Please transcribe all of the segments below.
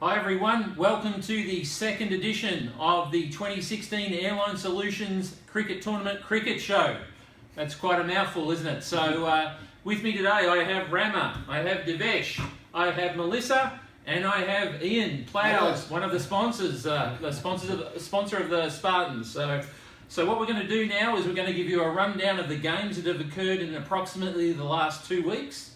Hi everyone, welcome to the second edition of the 2016 Airline Solutions Cricket Tournament Cricket Show. That's quite a mouthful, isn't it? So with me today I have Rama, I have Devesh, I have Melissa, and I have Ian Ploughs, one of the sponsors, sponsor of the Spartans. So what we're going to do now is we're going to give you a rundown of the games that have occurred in approximately the last 2 weeks,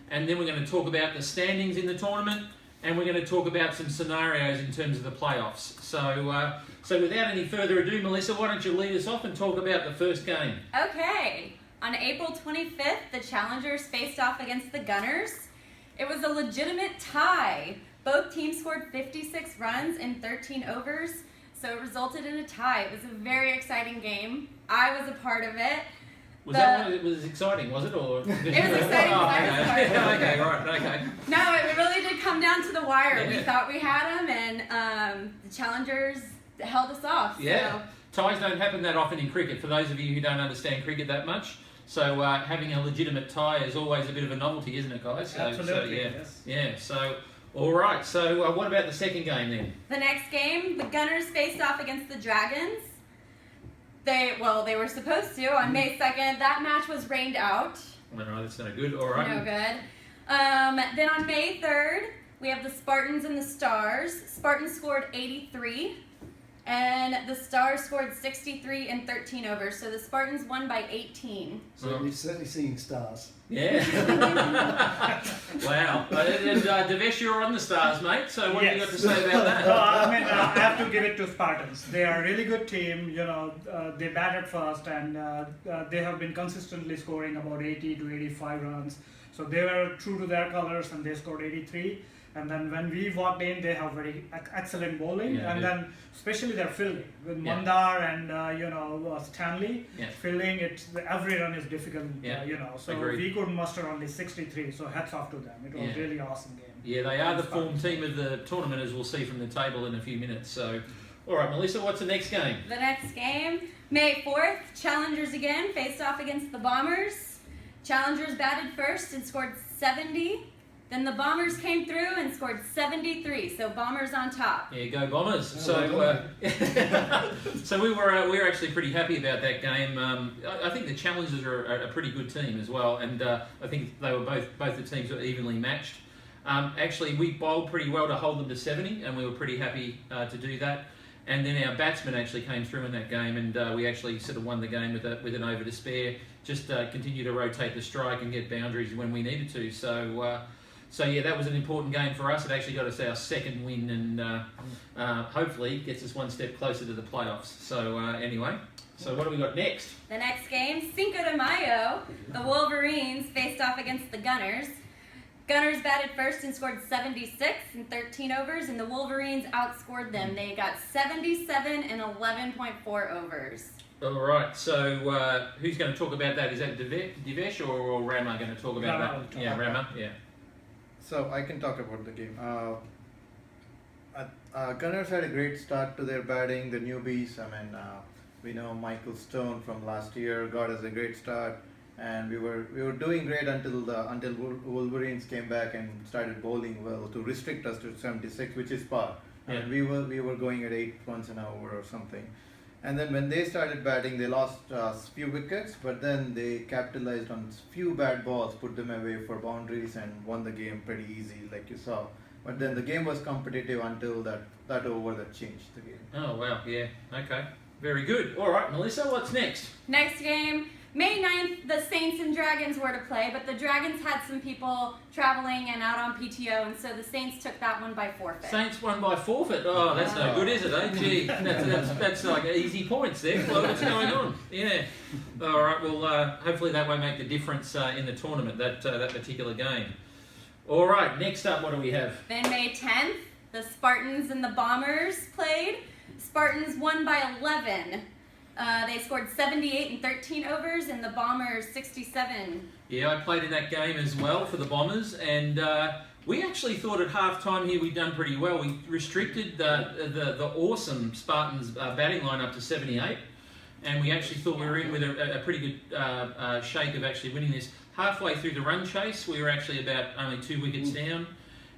and then we're going to talk about the standings in the tournament. And we're going to talk about some scenarios in terms of the playoffs. So without any further ado, Melissa, why don't you lead us off and talk about the first game? Okay. On April 25th, the Challengers faced off against the Gunners. It was a legitimate tie. Both teams scored 56 runs in 13 overs, so it resulted in a tie. It was a very exciting game. I was a part of it. It was exciting, was it? Or? It was exciting. Okay, right, okay. No, it really did come down to the wire. Yeah. We thought we had them, and the Challengers held us off. Yeah, ties don't happen that often in cricket, for those of you who don't understand cricket that much. So having a legitimate tie is always a bit of a novelty, isn't it, guys? So, Absolutely, yes. yes. Yeah, so, all right. So what about the second game then? The next game, the Gunners faced off against the Dragons. They were supposed to on May 2nd. That match was rained out. No, that's no good. All right. No good. Then on May 3rd, we have the Spartans and the Stars. Spartans scored 83, and the Stars scored 63 in 13 overs. So the Spartans won by 18. So we've certainly seen stars. Yeah. Wow. And Devesh, you're on the Stars, mate. So what have you got to say about that? I have to give it to Spartans. They are a really good team. They batted first, and they have been consistently scoring about 80 to 85 runs. So they were true to their colors, and they scored 83. And then when we walked in, they have very excellent bowling, then especially their fielding with Mandar and Stanley. Yeah. Fielding, every run is difficult. So Agreed. we could muster only 63. So hats off to them. It was really awesome game. Yeah, they are the form team of the tournament, as we'll see from the table in a few minutes. So, all right, Melissa, what's the next game? The next game, May 4th, Challengers again faced off against the Bombers. Challengers batted first and scored 70. Then the Bombers came through and scored 73, so Bombers on top. Yeah, go Bombers. So we were actually pretty happy about that game. I think the Challengers are a pretty good team as well, and I think they were both the teams were evenly matched. Actually, we bowled pretty well to hold them to 70, and we were pretty happy to do that. And then our batsmen actually came through in that game, and we actually sort of won the game with an over to spare. Just continue to rotate the strike and get boundaries when we needed to. So yeah, that was an important game for us. It actually got us our second win, and hopefully gets us one step closer to the playoffs. So anyway, so what do we got next? The next game, Cinco de Mayo, the Wolverines faced off against the Gunners. Gunners batted first and scored 76 in 13 overs, and the Wolverines outscored them. They got 77 in 11.4 overs. All right, so who's going to talk about that? Is that Devesh or Rama going to talk about that? Yeah, Rama, yeah. So I can talk about the game. Gunners had a great start to their batting. The newbies, we know Michael Stone from last year got us a great start, and we were doing great until Wolverines came back and started bowling well to restrict us to 76, which is par. Yeah. And we were going at 8 runs an hour or something. And then when they started batting, they lost a few wickets, but then they capitalized on few bad balls, put them away for boundaries, and won the game pretty easy, like you saw. But then the game was competitive until that over that changed the game. Oh, wow, yeah, okay. Very good. All right, Melissa, what's next? Next game, May 9th, the Saints and Dragons were to play, but the Dragons had some people traveling and out on PTO, and so the Saints took that one by forfeit. Saints won by forfeit. Oh, that's no good, is it, eh? Gee, that's like easy points there. Well, what's going on? Yeah. All right, well, hopefully that won't make the difference in the tournament, that particular game. All right, next up, what do we have? Then May 10th, the Spartans and the Bombers played. Spartans won by 11. They scored 78 in 13 overs, and the Bombers 67. Yeah, I played in that game as well for the Bombers, and we actually thought at half-time here we'd done pretty well. We restricted the awesome Spartans batting line up to 78, and we actually thought we were in with a pretty good shake of actually winning this. Halfway through the run chase, we were actually about only 2 wickets down,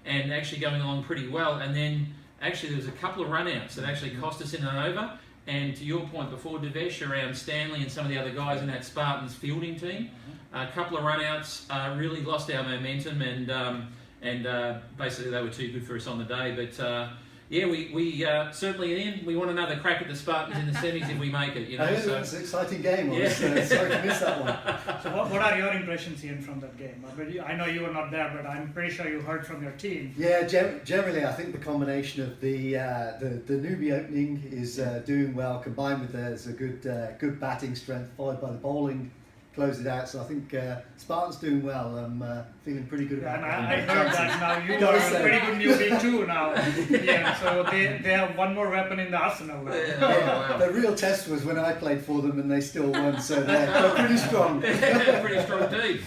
and actually going along pretty well. And then actually there was a couple of run-outs that actually cost us in an over. And to your point before, Devesh, around Stanley and some of the other guys in that Spartans fielding team, a couple of run-outs really lost our momentum, and basically they were too good for us on the day. But yeah, we certainly, Ian, we want another crack at the Spartans in the semis if we make it. You know, It was an exciting game. I was sorry to miss that one. So what are your impressions, Ian, from that game? I know you were not there, but I'm pretty sure you heard from your team. Yeah, generally I think the combination of the newbie opening is doing well, combined with there's a good batting strength, followed by the bowling, closed it out. So I think Spartans doing well. I'm feeling pretty good about And that. I heard that now you Gotta are a say. pretty good newbie too now. Yeah, so they have one more weapon in the arsenal now. Yeah, The real test was when I played for them and they still won, so they're pretty strong. pretty strong team.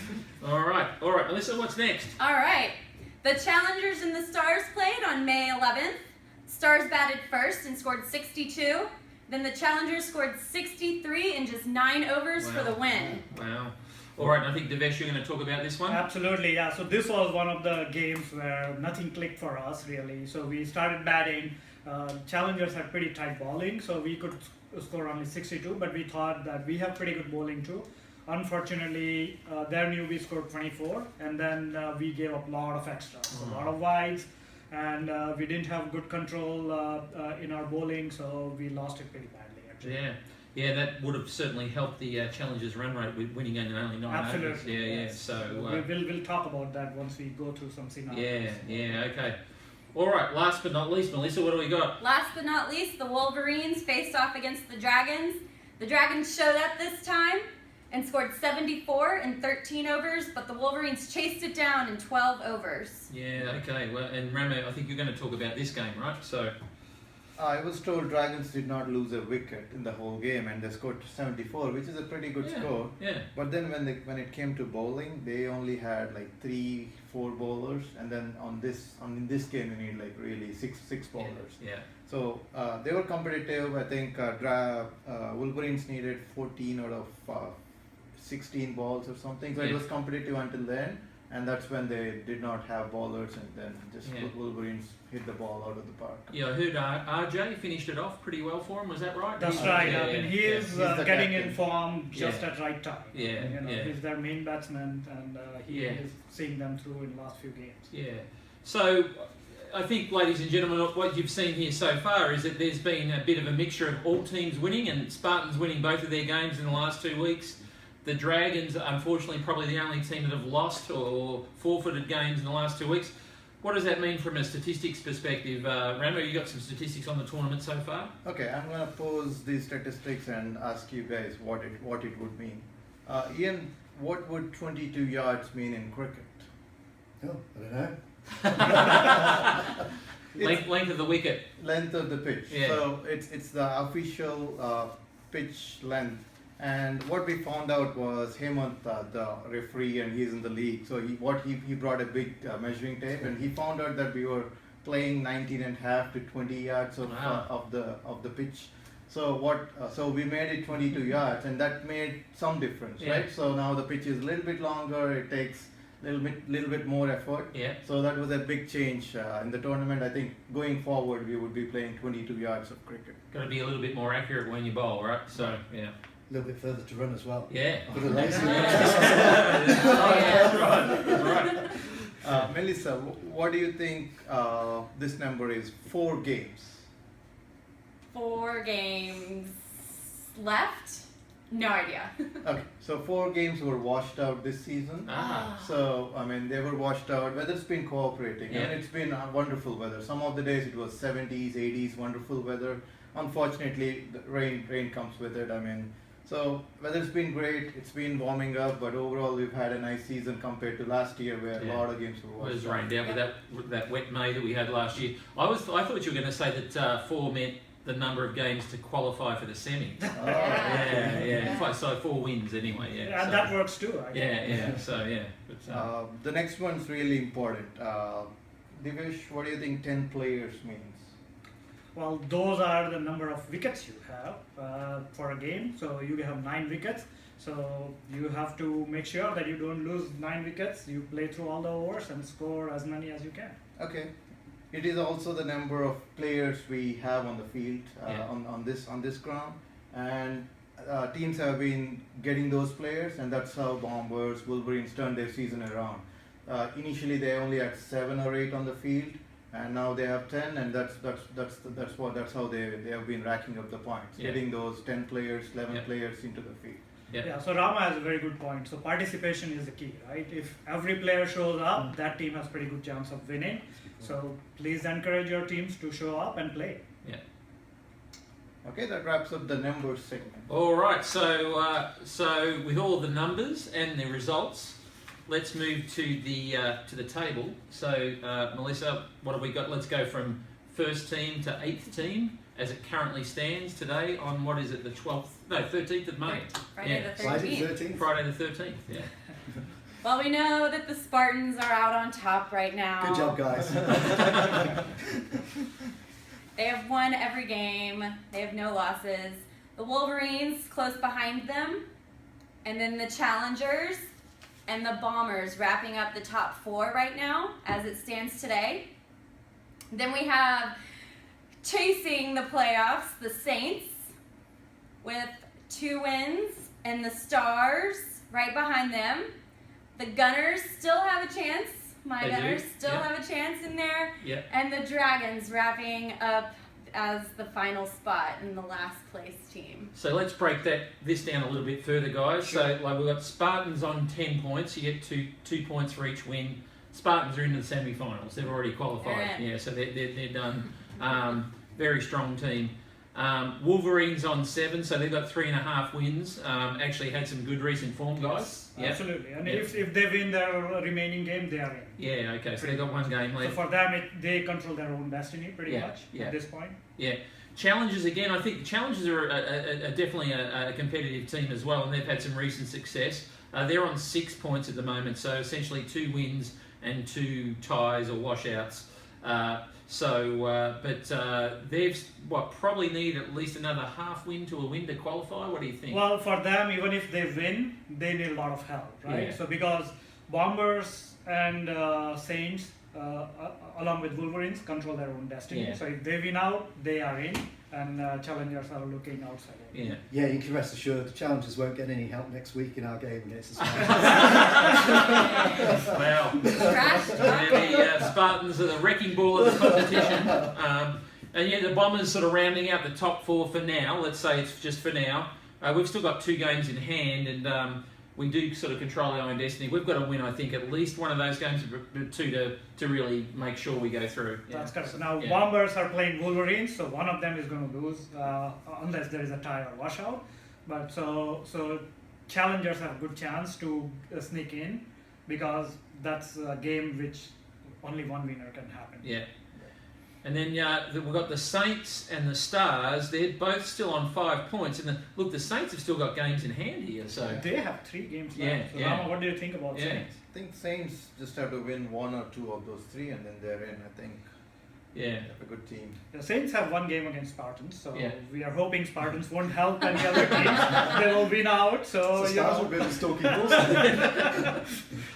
All right, Melissa, what's next? All right. The Challengers and the Stars played on May 11th. Stars batted first and scored 62. Then the Challengers scored 63 in just 9 overs for the win. Wow. All right, I think Devesh, you're going to talk about this one. Absolutely, yeah. So this was one of the games where nothing clicked for us really. So we started batting. Challengers had pretty tight bowling, so we could score only 62. But we thought that we have pretty good bowling too. Unfortunately, their newbie scored 24, and then we gave up a lot of extras, a lot of wides, and we didn't have good control in our bowling, so we lost it pretty badly actually. Yeah, that would have certainly helped the Challengers' run rate with winning in only 9 overs. Absolutely. Yeah. Yes. So We'll talk about that once we go through some scenarios. yeah, okay. All right. Last but not least, Melissa, what do we got? Last but not least, the Wolverines faced off against the Dragons. The Dragons showed up this time and scored 74 in 13 overs, but the Wolverines chased it down in 12 overs. Yeah, okay. Well, and Ramo, I think you're going to talk about this game, right? So I was told Dragons did not lose a wicket in the whole game, and they scored 74, which is a pretty good score. Yeah. But then when it came to bowling, they only had like 3-4 bowlers, and then in this game you need like really six bowlers. Yeah. So they were competitive. I think Wolverines needed 14 out of 16 balls or something. So it was competitive until then, and that's when they did not have bowlers, and then just Wolverines hit the ball out of the park. Yeah, I heard RJ finished it off pretty well for him. Was that right? That's right. Yeah, I mean, he is He's the getting captain. in form just at right time. He's their main batsman, and he is seeing them through in the last few games. Yeah. So I think, ladies and gentlemen, what you've seen here so far is that there's been a bit of a mixture of all teams winning, and Spartans winning both of their games in the last 2 weeks. The Dragons, unfortunately, probably the only team that have lost or forfeited games in the last 2 weeks. What does that mean from a statistics perspective? Ramo, you got some statistics on the tournament so far? Okay, I'm gonna pose these statistics and ask you guys what it would mean. Ian, what would 22 yards mean in cricket? Oh, I don't know. Length of the wicket. Length of the pitch. Yeah. So it's the official pitch length. And what we found out was Hemant, the referee, and he's in the league. So he brought a big measuring tape, and he found out that we were playing 19.5 to 20 yards of the pitch. So so we made it 22 yards, and that made some difference, right? So now the pitch is a little bit longer. It takes little bit more effort. Yeah. So that was a big change in the tournament. I think going forward we would be playing 22 yards of cricket. Got to be a little bit more accurate when you bowl, right? So yeah. A little bit further to run as well. Yeah. A bit of lazy. Right. Melissa, what do you think this number is? 4 games. 4 games left? No idea. Okay, so 4 games were washed out this season. Ah. So, I mean, they were washed out. Weather's been cooperating. Yeah. I mean, it's been wonderful weather. Some of the days it was 70s, 80s, wonderful weather. Unfortunately, the rain comes with it. I mean, so weather's been great. It's been warming up, but overall we've had a nice season compared to last year, where a lot of games were It washed was out. rained out with that wet May that we had last year. I thought you were going to say that 4 meant the number of games to qualify for the semis. Oh, Yeah. So 4 wins anyway. Yeah. And so, that works too, I guess. Yeah. So yeah. But, The next one's really important. Divesh, what do you think 10 players means? Well, those are the number of wickets you have for a game. So you have 9 wickets. So you have to make sure that you don't lose 9 wickets. You play through all the overs and score as many as you can. Okay. It is also the number of players we have on the field Yeah. on this ground, and teams have been getting those players, and that's how Bombers, Wolverines turned their season around. Initially, they only had 7 or 8 on the field, and now they have 10, and that's how they have been racking up the points, Yeah. getting those 10 players, 11 Yeah. players into the field. Yeah. So Rama has a very good point. So participation is the key, right? If every player shows up, that team has pretty good chance of winning. So please encourage your teams to show up and play. Okay, that wraps up the numbers segment. All right. So with all the numbers and the results, let's move to the table. So Melissa, what have we got? Let's go from first team to 8th team as it currently stands today on what is it, the 13th of May? Friday Yeah. the Friday 13th. 13th. Friday the 13th. Yeah. Well, we know that the Spartans are out on top right now. Good job, guys. They have won every game. They have no losses. The Wolverines close behind them. And then the Challengers and the Bombers wrapping up the top 4 right now as it stands today. Then we have chasing the playoffs, the Saints with 2 wins, and the Stars right behind them. The Gunners still have a chance. My They do, Gunners still yeah. have a chance in there. Yeah. And the Dragons wrapping up as the final spot in the last place team. So let's break this down a little bit further, guys. Sure. So like we've got Spartans on 10 points. You get two points for each win. Spartans are into the semi-finals. They've already qualified. They're in. Yeah, so they're done. Very strong team. Wolverines on 7, so they've got 3.5 wins. Actually had some good recent form, guys. Yeah. Absolutely. And Yeah. if they win their remaining game, they are in. Yeah. Okay. So they've got 1 game So left. for them, they control their own destiny pretty Yeah, much yeah. at this point. Yeah. Challengers again. I think the Challengers are definitely a competitive team as well, and they've had some recent success. They're on 6 points at the moment, so essentially 2 wins and 2 ties or washouts. They've probably need at least another half win to a win to qualify. What do you think? Well, for them, even if they win, they need a lot of help, right? Yeah. So because Bombers and Saints, along with Wolverines, control their own destiny. Yeah. So if they win out, they are in, and Challengers are looking outside. Yeah. Yeah, you can rest assured the Challengers won't get any help next week in our game against the Spartans. Wow. Trash talk. The Spartans are the wrecking ball of the competition. And yeah, the Bombers sort of rounding out the top 4 for now. Let's say it's just for now. We've still got 2 games in hand, and we do sort of control our own destiny. We've got to win, I think, at least one of those games, 2 to really make sure we go through. That's correct. So now Yeah. Bombers are playing Wolverines, so one of them is going to lose unless there is a tie or washout. But so Challengers have a good chance to sneak in because that's a game which only one winner can happen. Yeah. And then we've got the Saints and the Stars. They're both still on 5 points. And the Saints have still got games in hand here. So They have 3 games left. Yeah, So yeah. Rama, what do you think about Yeah. Saints? I think Saints just have to win 1 or 2 of those 3, and then they're in. I think yeah, they have a good team. The Saints have 1 game against Spartans, so Yeah. we are hoping Spartans won't help any other teams. They will win out. So So you Stars know, will be the stalking bulls.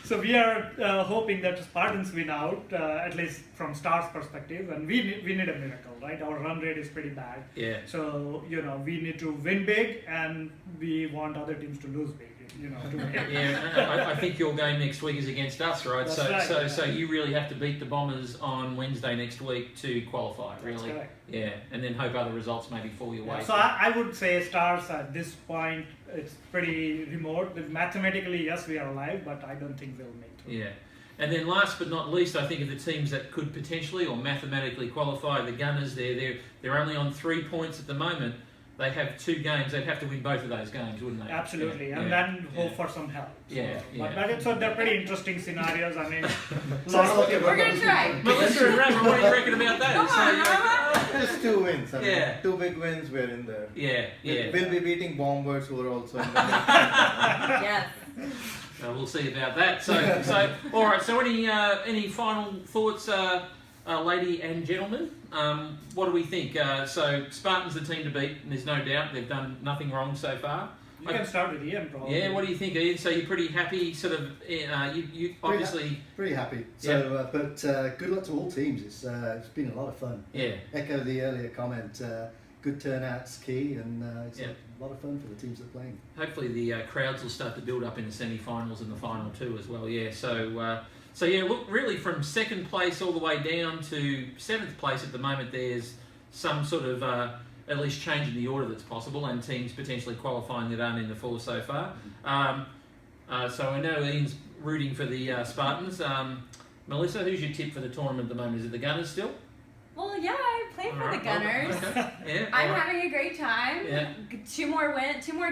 so we are hoping that Spartans win out, at least from Stars' perspective, and we need a miracle, right? Our run rate is pretty bad. yeah. So, we need to win big, and we want other teams to lose big, to win. Yeah, I think your game next week is against us, right? That's So, right, so, yeah. so you really have to beat the Bombers on Wednesday next week to qualify, That's really. correct. Yeah, and then hope other results maybe fall your way. So I would say Stars at this point, it's pretty remote. Mathematically, yes, we are alive, but I don't think we'll make it. Yeah. And then last but not least, I think of the teams that could potentially or mathematically qualify. The Gunners, they're only on 3 points at the moment. They have 2 games. They'd have to win both of those games, wouldn't they? Absolutely, Yeah, and yeah, then hope yeah. for some help. So, Yeah, yeah. So they're pretty interesting scenarios. I mean, Sounds like We're gonna try. Melissa and Rama, what do you reckon about that? Come on, So, Just 2 wins. I mean, Yeah. 2 big wins. We're in there. yeah, yeah. We'll be beating Bombers, who are also in the mix. Yes. We'll see about that. So all right. So any final thoughts, lady and gentlemen? What do we think? So Spartans the team to beat, and there's no doubt they've done nothing wrong so far. You can start with Ian, probably. Yeah, what do you think, Ian? So you're pretty happy, sort of, you obviously, Pretty happy. So, but good luck to all teams. It's been a lot of fun. yeah, Echo the earlier comment. Good turnout's key, and it's Yeah. a lot of fun for the teams that are playing. hopefully the crowds will start to build up in the semi-finals and the final too as well, yeah. So yeah, look, really from second place all the way down to 7th place at the moment, there's some sort of at least change in the order that's possible, and teams potentially qualifying that aren't in the 4 so far. So I know Ian's rooting for the Spartans. Melissa, who's your tip for the tournament at the moment? Is it the Gunners still? Well, yeah, I play for Alright, the Gunners. Okay. Yeah, I'm alright. having a great time. Yeah. 2 more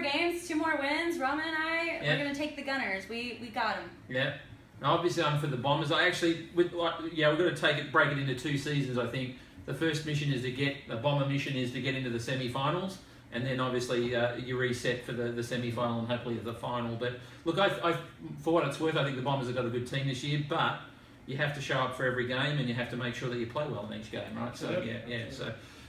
games, 2 more wins. Roman and I, Yeah. we're gonna take the Gunners. We got them. Yeah. Now, obviously, I'm for the Bombers. I actually, we've got to break it into 2 seasons. I think the first mission is the Bomber mission is to get into the semi-finals, and then obviously you reset for the semi-final and hopefully the final. But look, I for what it's worth, I think the Bombers have got a good team this year, but you have to show up for every game, and you have to make sure that you play well in each game, right? So yeah.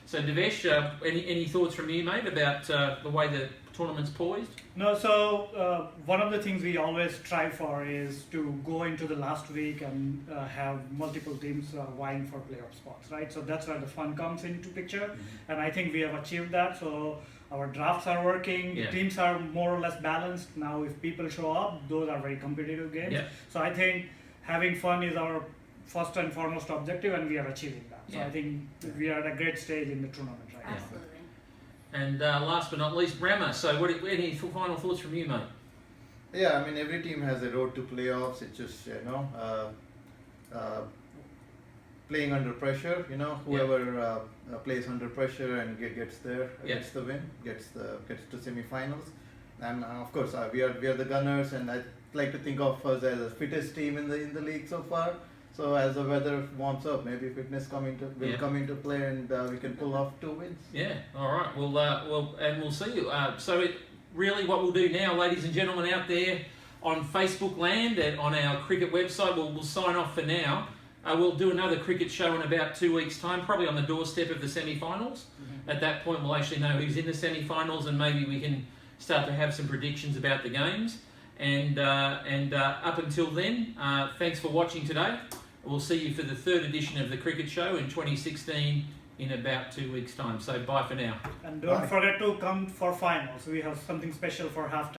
So Devesh, any thoughts from you, mate, about the way the tournament's poised? No, so one of the things we always try for is to go into the last week and have multiple teams vying for playoff spots, right? So that's where the fun comes into picture, and I think we have achieved that. So our drafts are working, Yeah. teams are more or less balanced. Now if people show up, those are very competitive games. Yeah. So I think having fun is our first and foremost objective, and we are achieving that. So Yeah. I think we are at a great stage in the tournament right now. Absolutely. And last but not least, Rama. So any final thoughts from you, mate? Yeah, I mean every team has a road to playoffs. It's just playing under pressure. Whoever plays under pressure and gets there, Yeah. gets the win, gets to semi-finals. And of course we are the Gunners, and I like to think of us as the fittest team in the league so far. So as the weather warms up, maybe fitness will come into play, and we can pull off 2 wins. Yeah. All right. We'll see you. Really, what we'll do now, ladies and gentlemen out there on Facebook land and on our cricket website, we'll sign off for now. We'll do another cricket show in about 2 weeks' time, probably on the doorstep of the semi-finals. At that point, we'll actually know who's in the semi-finals, and maybe we can start to have some predictions about the games. And up until then, thanks for watching today. We'll see you for the 3rd edition of the Cricket Show in 2016 in about 2 weeks' time. So bye for now. And don't Bye. forget to come for finals. We have something special for halftime.